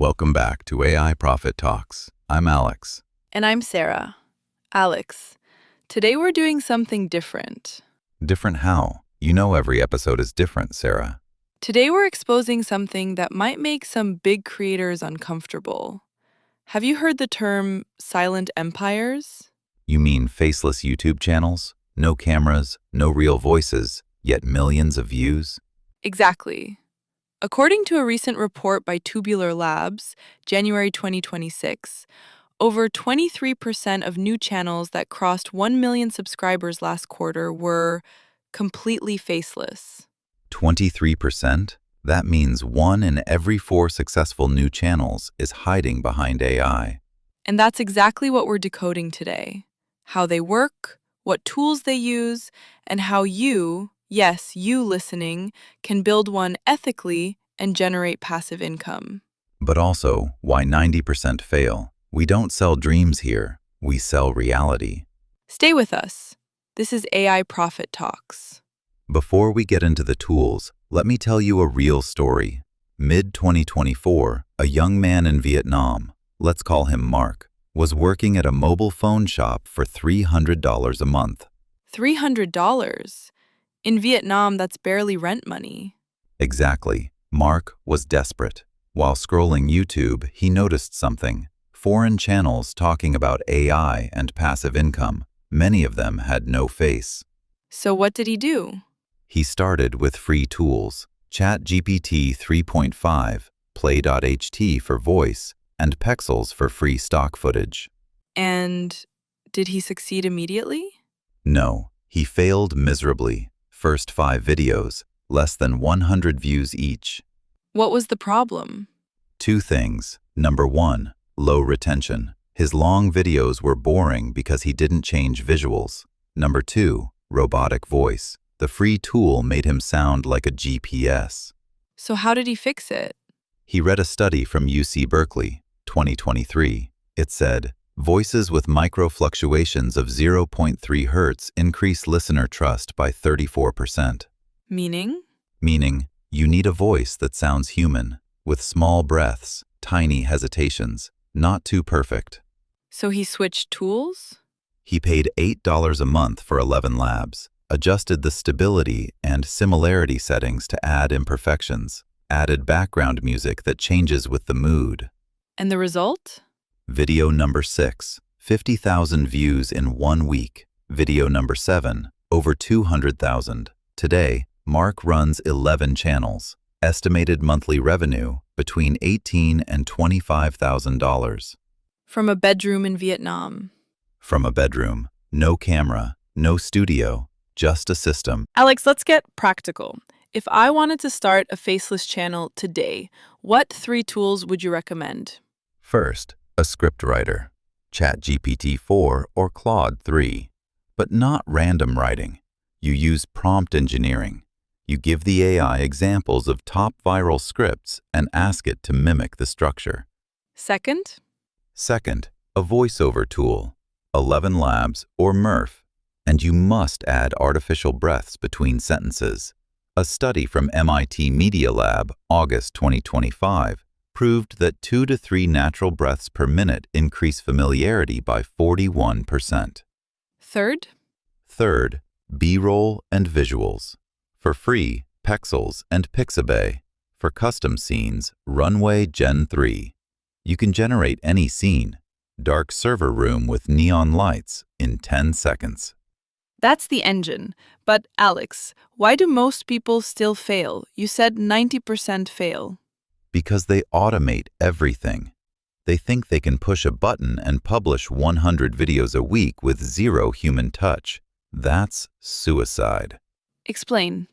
Welcome back to AI Profit Talks. I'm Alex. And I'm Sarah. Alex, today we're doing something different. Different how? You know every episode is different, Sarah. Today we're exposing something that might make some big creators uncomfortable. Have you heard the term silent empires? You mean faceless YouTube channels? No cameras, no real voices, yet millions of views? Exactly. According to a recent report by Tubular Labs, January 2026, over 23% of new channels that crossed 1 million subscribers last quarter were completely faceless. 23%? That means 1 in every 4 successful new channels is hiding behind AI. And that's exactly what we're decoding today. How they work, what tools they use, and how you, yes, you listening, can build one ethically and generate passive income. But also, why 90% fail? We don't sell dreams here, we sell reality. Stay with us. This is AI Profit Talks. Before we get into the tools, let me tell you a real story. Mid-2024, a young man in Vietnam, let's call him Mark, was working at a mobile phone shop for $300 a month. $300? In Vietnam, that's barely rent money. Exactly. Mark was desperate. While scrolling YouTube, he noticed something. Foreign channels talking about AI and passive income. Many of them had no face. So what did he do? He started with free tools, ChatGPT 3.5, Play.ht for voice, and Pexels for free stock footage. And did he succeed immediately? No, he failed miserably. First 5 videos, less than 100 views each. What was the problem? 2 things. Number 1, low retention. His long videos were boring because he didn't change visuals. Number 2, robotic voice. The free tool made him sound like a GPS. So how did he fix it? He read a study from UC Berkeley, 2023. It said, voices with micro fluctuations of 0.3 Hz increase listener trust by 34%. Meaning? Meaning, you need a voice that sounds human, with small breaths, tiny hesitations, not too perfect. So he switched tools? He paid $8 a month for ElevenLabs, adjusted the stability and similarity settings to add imperfections, added background music that changes with the mood. And the result? Video number 6, 50,000 views in 1 week. Video number 7, over 200,000. Today, Mark runs 11 channels. Estimated monthly revenue between $18,000 and $25,000. From a bedroom in Vietnam. From a bedroom, no camera, no studio, just a system. Alex, let's get practical. If I wanted to start a faceless channel today, what 3 tools would you recommend? First, a scriptwriter, ChatGPT 4 or Claude 3, but not random writing. You use prompt engineering. You give the AI examples of top viral scripts and ask it to mimic the structure. Second, a voiceover tool, ElevenLabs or Murph, and you must add artificial breaths between sentences. A study from MIT Media Lab, August 2025, proved that 2 to 3 natural breaths per minute increase familiarity by 41%. Third, B-roll and visuals. For free, Pexels and Pixabay. For custom scenes, Runway Gen 3. You can generate any scene, dark server room with neon lights, in 10 seconds. That's the engine. But Alex, why do most people still fail? You said 90% fail. Because they automate everything. They think they can push a button and publish 100 videos a week with 0 human touch. That's suicide. Explain.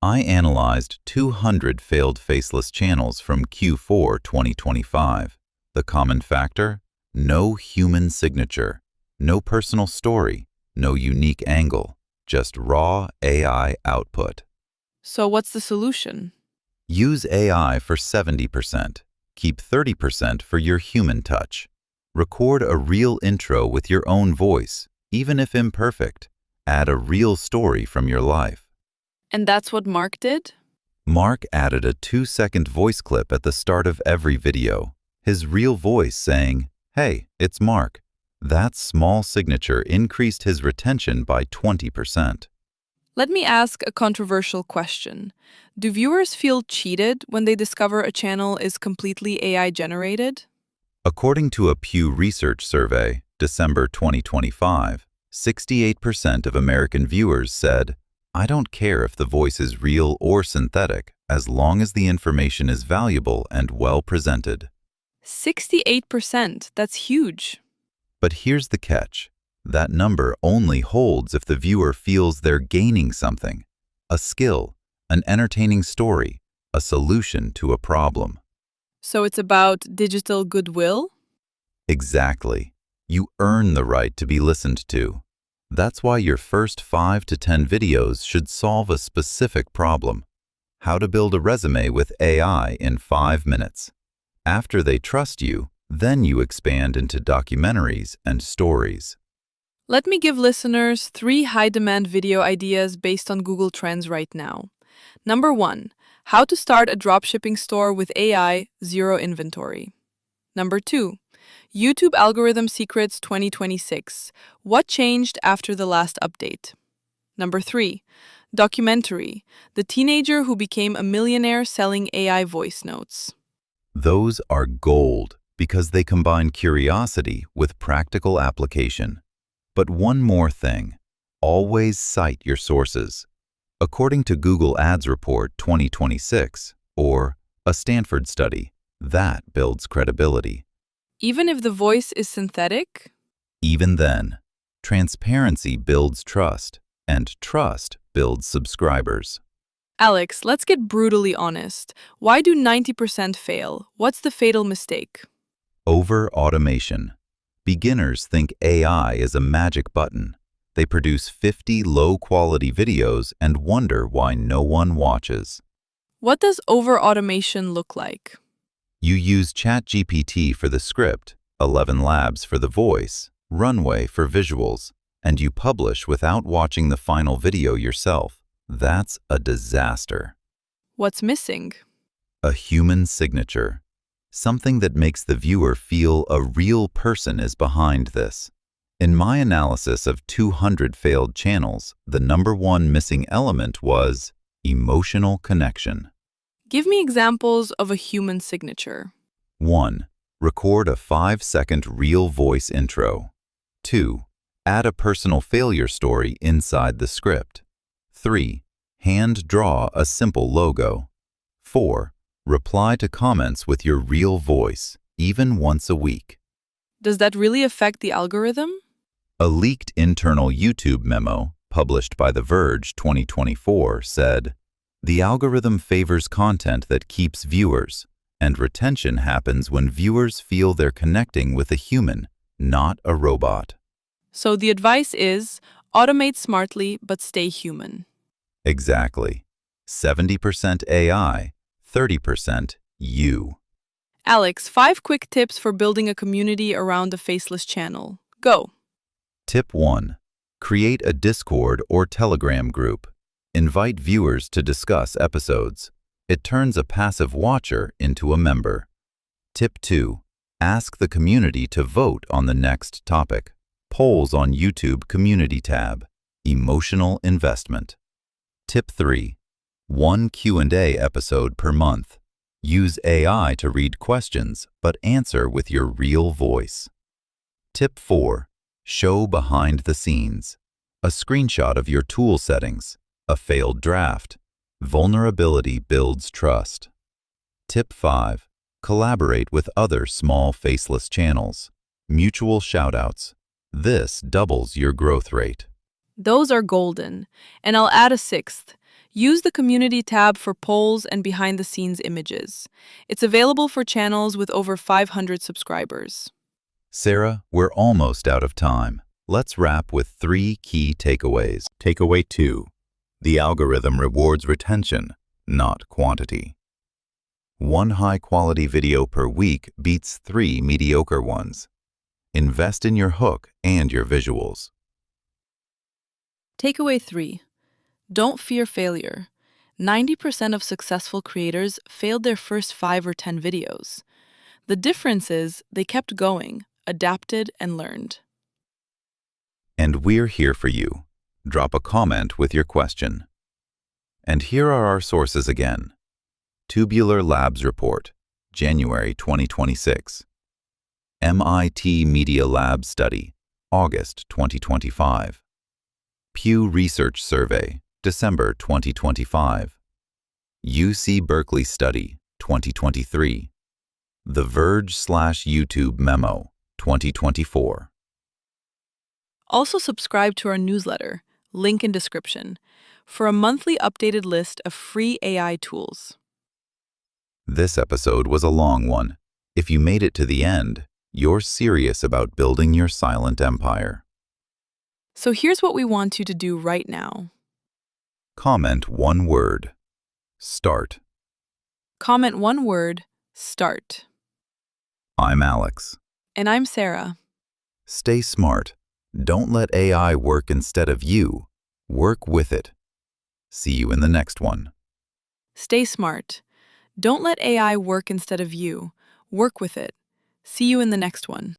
I analyzed 200 failed faceless channels from Q4 2025. The common factor? No human signature, no personal story, no unique angle, just raw AI output. So what's the solution? Use AI for 70%. Keep 30% for your human touch. Record a real intro with your own voice, even if imperfect. Add a real story from your life. And that's what Mark did? Mark added a 2-second voice clip at the start of every video. His real voice saying, "Hey, it's Mark." That small signature increased his retention by 20%. Let me ask a controversial question. Do viewers feel cheated when they discover a channel is completely AI generated? According to a Pew Research Survey, December 2025, 68% of American viewers said, "I don't care if the voice is real or synthetic, as long as the information is valuable and well presented." 68%, that's huge. But here's the catch. That number only holds if the viewer feels they're gaining something, a skill, an entertaining story, a solution to a problem. So it's about digital goodwill? Exactly. You earn the right to be listened to. That's why your first 5 to 10 videos should solve a specific problem. How to build a resume with AI in 5 minutes. After they trust you, then you expand into documentaries and stories. Let me give listeners 3 high-demand video ideas based on Google Trends right now. Number 1, how to start a dropshipping store with AI, zero inventory. Number 2, YouTube Algorithm Secrets 2026. What changed after the last update? Number 3, documentary, the teenager who became a millionaire selling AI voice notes. Those are gold because they combine curiosity with practical application. But one more thing, always cite your sources. According to Google Ads Report 2026, or a Stanford study, that builds credibility. Even if the voice is synthetic? Even then, transparency builds trust, and trust builds subscribers. Alex, let's get brutally honest. Why do 90% fail? What's the fatal mistake? Over-automation. Beginners think AI is a magic button. They produce 50 low-quality videos and wonder why no one watches. What does over-automation look like? You use ChatGPT for the script, ElevenLabs for the voice, Runway for visuals, and you publish without watching the final video yourself. That's a disaster. What's missing? A human signature. Something that makes the viewer feel a real person is behind this. In my analysis of 200 failed channels, the #1 missing element was emotional connection. Give me examples of a human signature. 1. Record a 5-second real voice intro. 2. Add a personal failure story inside the script. 3. Hand draw a simple logo. 4. Reply to comments with your real voice, even once a week. Does that really affect the algorithm? A leaked internal YouTube memo, published by The Verge 2024, said, "The algorithm favors content that keeps viewers, and retention happens when viewers feel they're connecting with a human, not a robot." So the advice is automate smartly but stay human. Exactly. 70% AI, 30% you. Alex, 5 quick tips for building a community around a faceless channel. Go. Tip 1. Create a Discord or Telegram group. Invite viewers to discuss episodes. It turns a passive watcher into a member. Tip 2. Ask the community to vote on the next topic. Polls on YouTube Community tab. Emotional investment. Tip 3. 1 Q&A episode per month. Use AI to read questions, but answer with your real voice. Tip 4. Show behind the scenes. A screenshot of your tool settings, a failed draft. Vulnerability builds trust. Tip 5. Collaborate with other small faceless channels. Mutual shoutouts. This doubles your growth rate. Those are golden. And I'll add a 6th. Use the community tab for polls and behind-the-scenes images. It's available for channels with over 500 subscribers. Sarah, we're almost out of time. Let's wrap with 3 key takeaways. Takeaway 2. The algorithm rewards retention, not quantity. 1 high-quality video per week beats 3 mediocre ones. Invest in your hook and your visuals. Takeaway 3. Don't fear failure. 90% of successful creators failed their first 5 or 10 videos. The difference is they kept going, adapted, and learned. And we're here for you. Drop a comment with your question. And here are our sources again. Tubular Labs Report, January 2026. MIT Media Lab Study, August 2025. Pew Research Survey, December 2025. UC Berkeley Study, 2023. The Verge/YouTube Memo, 2024. Also subscribe to our newsletter, link in description, for a monthly updated list of free AI tools. This episode was a long one. If you made it to the end, you're serious about building your silent empire. So here's what we want you to do right now. Comment one word. Start. Comment one word, start. I'm Alex. And I'm Sarah. Stay smart. Don't let AI work instead of you. Work with it. See you in the next one. Stay smart. Don't let AI work instead of you. Work with it. See you in the next one.